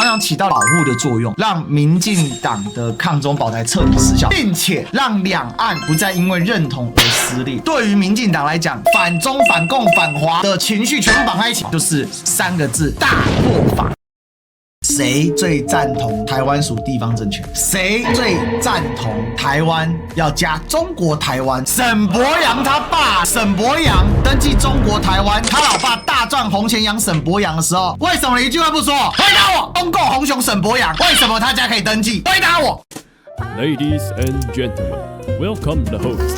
馆长起到保护的作用，让民进党的抗中保台彻底失效，并且让两岸不再因为认同而撕裂。对于民进党来讲，反中、反共、反华的情绪全部绑在一起，就是3个字：大破法。谁最赞同台湾属地方政权？谁最赞同台湾要加中国台湾？沈伯洋他爸沈伯洋登记中国台湾，他老爸大赚红钱养沈伯洋的时候，为什么你一句话不说？回答我！中共红熊沈伯洋，为什么他家可以登记？回答我 ！Ladies and gentlemen, welcome the host.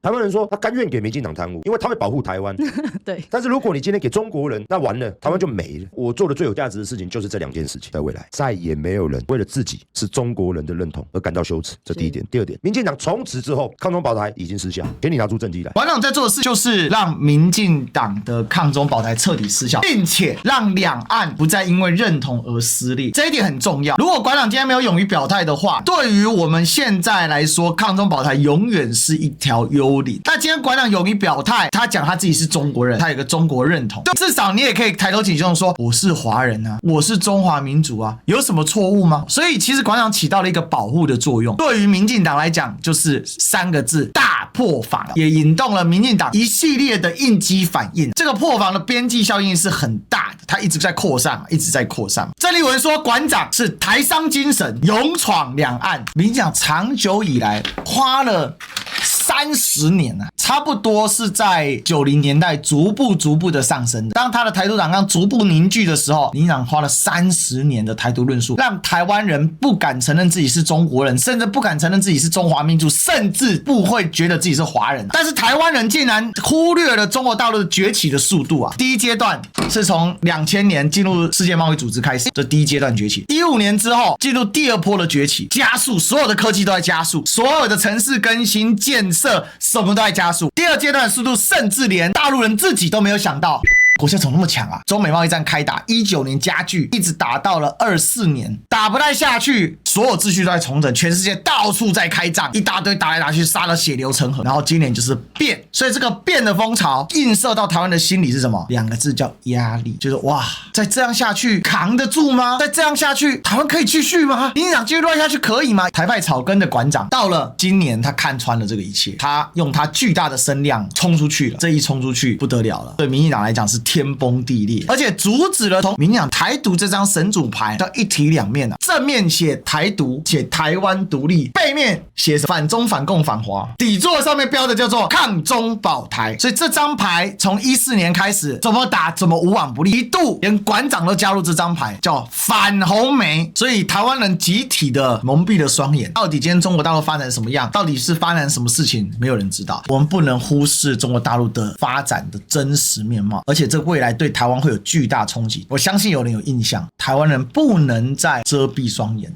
台湾人说他甘愿给民进党贪污，因为他会保护台湾。对。但是如果你今天给中国人，那完了，台湾就没了。我做的最有价值的事情就是这2件事情，在未来再也没有人为了自己是中国人的认同而感到羞耻。这第一点。第二点，民进党从此之后抗中保台已经失效，给你拿出政绩来。馆长在做的事就是让民进党的抗中保台彻底失效，并且让两岸不再因为认同而撕裂。这一点很重要。如果馆长今天没有勇于表态的话，对于我们现在来说，抗中保台永远是一条幽灵。那今天馆长勇于表态，他讲他自己是中国人，他有个中国认同，至少你也可以抬头挺胸说我是华人啊，我是中华民族啊，有什么错误吗？所以其实馆长起到了一个保护的作用。对于民进党来讲，就是3个字：大破防，也引动了民进党一系列的应激反应。这个破防的边际效应是很大的，它一直在扩散，一直在扩散。郑丽文说，馆长是台商精神，勇闯两岸。民进党长久以来花了30年啊，差不多是在90年代逐步的上升的。当他的台独党纲逐步凝聚的时候，民进党花了30年的台独论述，让台湾人不敢承认自己是中国人，甚至不敢承认自己是中华民族，甚至不会觉得自己是华人。但是台湾人竟然忽略了中国大陆的崛起的速度啊！第一阶段是从2000年进入世界贸易组织开始，这第一阶段崛起。15年之后进入第2波的崛起，加速，所有的科技都在加速，所有的城市更新建设什么都在加速。第2阶段的速度，甚至连大陆人自己都没有想到。国家怎么那么强啊？中美贸易战开打，19年加剧，一直打到了24年，打不太下去，所有秩序都在重整，全世界到处在开战，一大堆打来打去，杀得血流成河。然后今年就是变，所以这个变的风潮映射到台湾的心里是什么？2个字叫压力，就是哇，再这样下去扛得住吗？再这样下去，台湾可以继续吗？民进党继续乱下去可以吗？台派草根的馆长到了今年，他看穿了这个一切，他用他巨大的声量冲出去了，这一冲出去不得了了，对民进党来讲是天崩地裂，而且阻止了从民进党台独这张神主牌叫一体两面啊，正面写台独，写台湾独立，背面写反中反共反华，底座上面标的叫做抗中保台。所以这张牌从14年开始怎么打怎么无往不利，一度连馆长都加入这张牌，叫反红媒。所以台湾人集体的蒙蔽了双眼，到底今天中国大陆发展什么样，到底是发展什么事情，没有人知道。我们不能忽视中国大陆的发展的真实面貌，而且这未来对台湾会有巨大冲击。我相信有人有印象，台湾人不能再遮蔽双眼。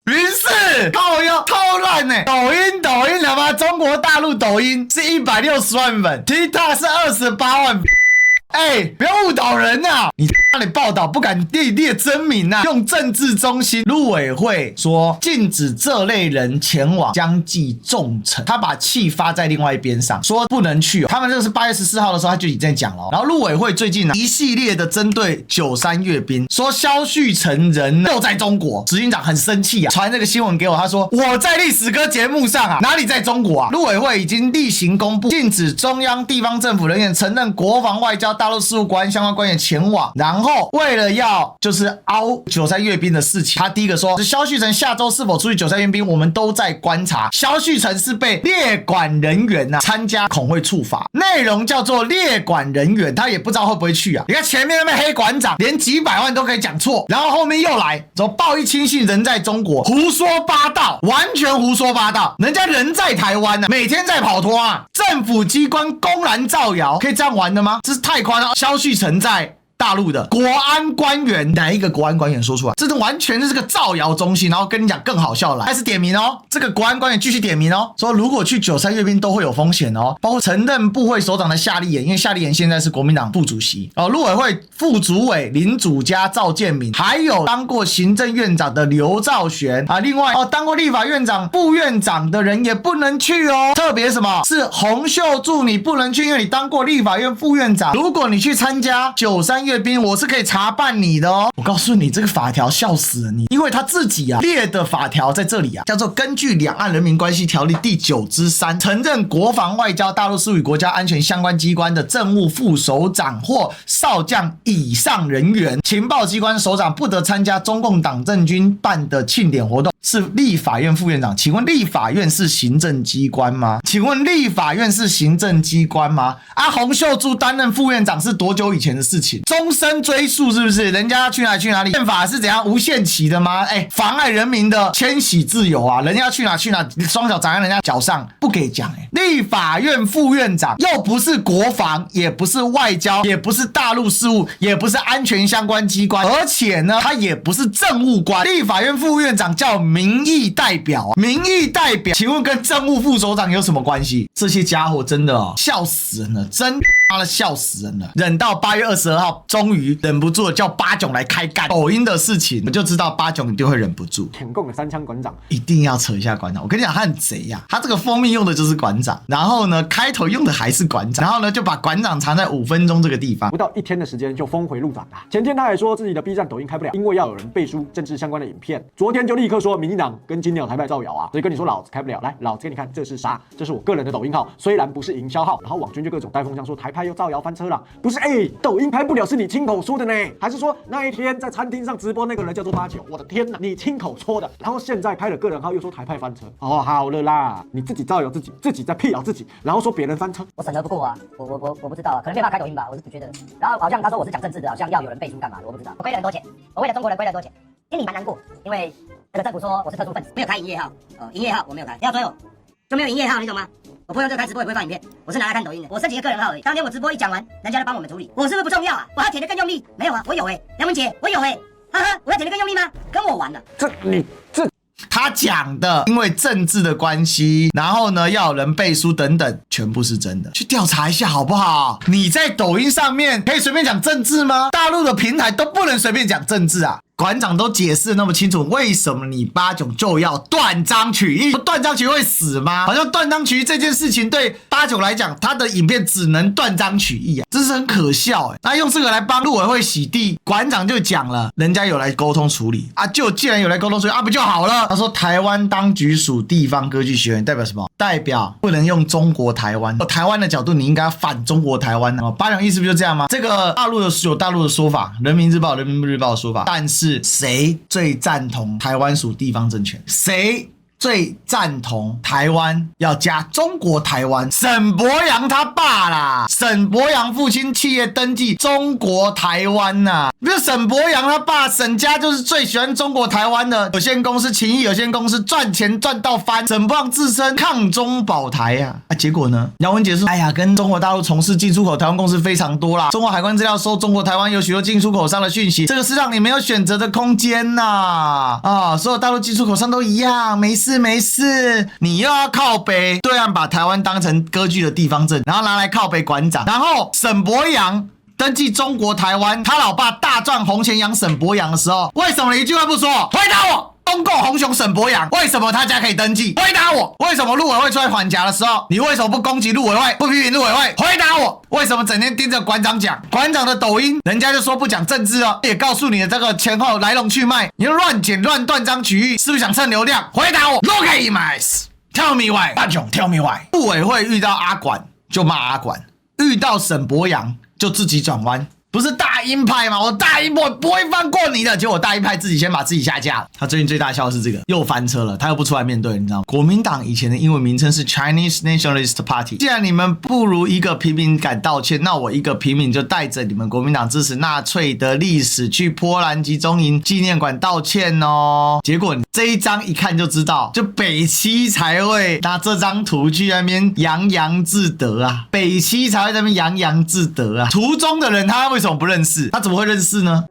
于是靠腰超烂呢，抖音好吧，中国大陆抖音是160万粉 ，TikTok 是28万。不要误导人啊！你那里报道不敢列真名啊，用政治中心。陆委会说禁止这类人前往，将记重惩。他把气发在另外一边上，说不能去。他们这个是8月14号的时候他就已经在讲了。然后陆委会最近一系列的针对93阅兵，说萧旭成人又在中国。执行长很生气啊，传这个新闻给我，他说我在历史哥节目上啊，哪里在中国啊？陆委会已经例行公布，禁止中央地方政府人员承认国防外交大陆事务国安相关官员前往，然后为了要就是凹93阅兵的事情，他第一个说萧旭成下周是否出席93阅兵，我们都在观察。萧旭成是被列管人员参加恐会处罚，内容叫做列管人员，他也不知道会不会去啊。你看前面那边黑馆长连几百万都可以讲错，然后后面又来说报一亲信人在中国，胡说八道，完全胡说八道。人家人在台湾每天在跑脱啊，政府机关公然造谣，可以这样玩的吗？这是太夸张。萧旭成在大陆的国安官员，哪一个国安官员说出来？这完全是个造谣中心，然后跟你讲更好笑来，开始点名哦。这个国安官员继续点名哦，说如果去93阅兵都会有风险哦，包括曾任部会首长的夏立言，因为夏立言现在是国民党副主席哦，陆委会副主委林祖嘉、赵建民，还有当过行政院长的刘兆玄啊，另外当过立法院长、副院长的人也不能去哦。特别什么是洪秀柱你不能去，因为你当过立法院副院长，如果你去参加93阅兵，我是可以查办你的哦。我告诉你，这个法条笑死了你，因为他自己列的法条在这里叫做根据《两岸人民关系条例》第9之3，承认国防、外交、大陆事务与国家安全相关机关的政务副首长或少将以上人员，情报机关首长不得参加中共党政军办的庆典活动。是立法院副院长，请问立法院是行政机关吗？请问立法院是行政机关吗？洪秀柱担任副院长是多久以前的事情？终身追溯是不是？人家要去哪里去哪里？宪法是怎样无限期的吗？妨碍人民的迁徙自由啊！人家要去哪去哪，双脚长在人家脚上，不给讲立法院副院长又不是国防，也不是外交，也不是大陆事务，也不是安全相关机关，而且呢，他也不是政务官。立法院副院长叫民意代表，民意代表，请问跟政务副首长有什么关系？这些家伙真的笑死人了，真的笑死人了。忍到8月22号，终于忍不住了，叫八炯来开干抖音的事情，我就知道八炯一定会忍不住。舔共的3枪馆长一定要扯一下馆长，我跟你讲，他很贼他这个封面用的就是馆长，然后呢，开头用的还是馆长，然后呢，就把馆长藏在5分钟这个地方，不到1天的时间就峰回路转了。前天他还说自己的 B 站、抖音开不了，因为要有人背书政治相关的影片。昨天就立刻说民进党跟金鸟台派造谣所以跟你说老子开不了，来，老子给你看这是啥？这是我个人的抖音号，虽然不是营销号。然后网军就各种带风向说台派又造谣翻车了，不是抖音开不了是你亲口说的呢，还是说那一天在餐厅上直播那个人叫做89？我的天哪，你亲口说的，然后现在开了个人号又说台派翻车，好了啦，你自己造谣自己，自己在辟谣自己，然后说别人翻车，我审核不过我不知道可能没办法开抖音吧，我是不觉得。然后好像他说我是讲政治的，好像要有人背书干嘛的，我不知道。我亏了很多钱，我为了中国人亏了很多钱，心里蛮难过，因为这个政府说我是特殊分子，没有开营业号，营业号我没有开，要追我就没有营业号，你懂吗？我不会用这个开直播，也不会放影片，我是拿来看抖音的。我申请个人号而已。当天我直播一讲完，人家就帮我们处理。我是不是不重要啊？我要舔得更用力？没有我有梁文杰，我有哈哈，我要舔得更用力吗？跟我玩了。他讲的因为政治的关系，然后呢要有人背书等等，全部是真的，去调查一下好不好？你在抖音上面可以随便讲政治吗？大陆的平台都不能随便讲政治啊。馆长都解释那么清楚，为什么你八炯就要断章取义？断章取义会死吗？好像断章取义这件事情对八炯来讲，他的影片只能断章取义这是很可笑那用这个来帮陆委会洗地，馆长就讲了，人家有来沟通处理就既然有来沟通处理不就好了？他说台湾当局属地方歌剧学院，代表什么？代表不能用中国台湾，台湾的角度你应该反中国台湾八炯意思不就这样吗？这个大陆有大陆的说法，人民日报、人民日报的说法，但是谁最赞同台湾属地方政权？谁最赞同台湾要加中国台湾？沈伯洋他爸啦，沈伯洋父亲企业登记中国台湾不是沈伯洋他爸，沈家就是最喜欢中国台湾的有限公司，勤益有限公司赚钱赚到翻，沈伯洋自称抗中保台结果呢？姚文杰说，跟中国大陆从事进出口台湾公司非常多啦，中国海关资料说中国台湾有许多进出口商的讯息，这个是让你没有选择的空间所有大陆进出口商都一样，没事，你又要靠北，对岸把台湾当成割据的地方政，然后拿来靠北馆长，然后沈伯洋登记中国台湾，他老爸大赚红钱养沈伯洋的时候，为什么你一句话不说？回答我！中共红熊沈伯洋为什么他家可以登记？回答我！为什么陆委会出来缓夹的时候，你为什么不攻击陆委会，不批评陆委会？回答我！为什么整天盯着馆长讲？馆长的抖音人家就说不讲政治也告诉你的这个前后来龙去脉，你就乱剪乱断章取义，是不是想蹭流量？回答我 ！Look at me, tell me why， 八炯 tell me why。陆委会遇到阿管就骂阿管，遇到沈伯洋就自己转弯。不是大鹰派吗？我大鹰我不会放过你的，结果大鹰派自己先把自己下架了。他最近最大笑的是这个，又翻车了，他又不出来面对，你知道吗？国民党以前的英文名称是 Chinese Nationalist Party， 既然你们不如一个平民敢道歉，那我一个平民就带着你们国民党支持纳粹的历史去波兰集中营纪念馆道歉结果这一张一看就知道，就北七才会拿这张图去那边洋洋自得北七才会在那边洋洋自得途中的人他为什么不认识，他怎么会认识呢？